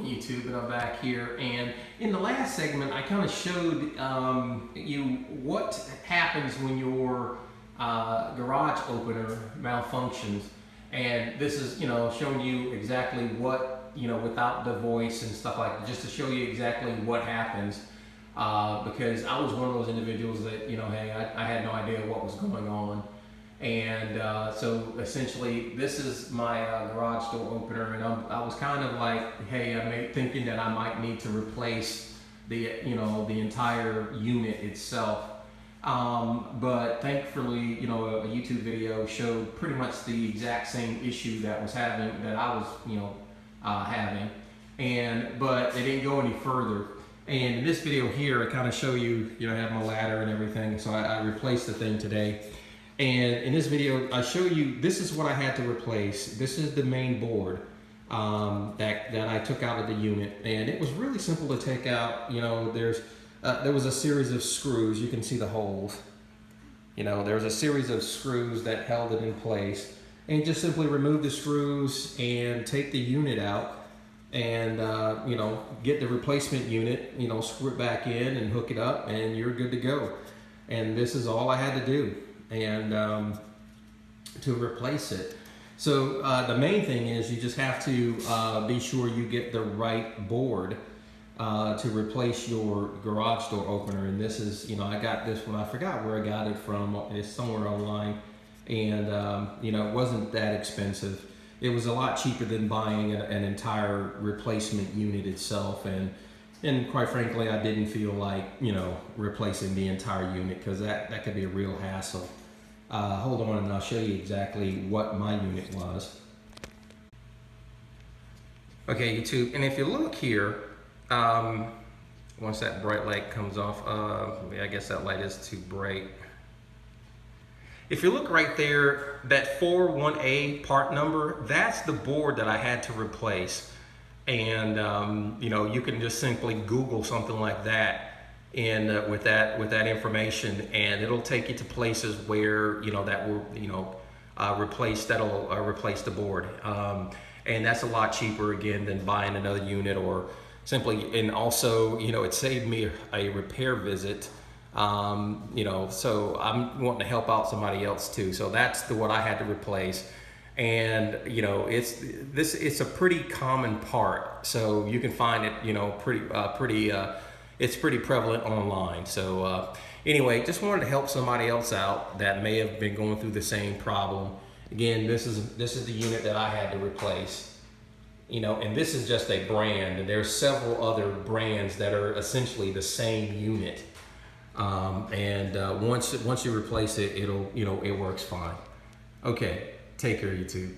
YouTube, and I'm back here. And in the last segment, I kind of showed you what happens when your garage opener malfunctions. And this is, showing you exactly what, without the voice and stuff like that, just to show you exactly what happens. Because I was one of those individuals that, hey, I had no idea what was going on. And so essentially, this is my garage door opener, and I was kind of like, hey, thinking that I might need to replace the, the entire unit itself. But thankfully, a YouTube video showed pretty much the exact same issue that I was having, but it didn't go any further. And in this video here, I kind of show you, I have my ladder and everything, so I replaced the thing today. And in this video, I show you, this is what I had to replace. This is the main board that I took out of the unit. And it was really simple to take out. There was a series of screws. You can see the holes. There's a series of screws that held it in place. And just simply remove the screws and take the unit out and, get the replacement unit, screw it back in and hook it up, and you're good to go. And this is all I had to do. And to replace it. So the main thing is you just have to be sure you get the right board to replace your garage door opener. And this is, I got this one. I forgot where I got it from. It's somewhere online, and it wasn't that expensive. It was a lot cheaper than buying an entire replacement unit itself. And quite frankly, I didn't feel like, replacing the entire unit, because that could be a real hassle. Hold on, and I'll show you exactly what my unit was. Okay, YouTube, and if you look here, once that bright light comes off, I guess that light is too bright. If you look right there, that 41A part number, that's the board that I had to replace. And you can just simply Google something like that, and with that information, and it'll take you to places where that will replace the board, and that's a lot cheaper again than buying another unit, or simply, and also it saved me a repair visit. So I'm wanting to help out somebody else too. So that's what I had to replace. And it's a pretty common part, so you can find it it's pretty prevalent online. So anyway, just wanted to help somebody else out that may have been going through the same problem. Again, this is the unit that I had to replace, and this is just a brand, and there's several other brands that are essentially the same unit. Once you replace it, it works fine. Okay. Take care, YouTube.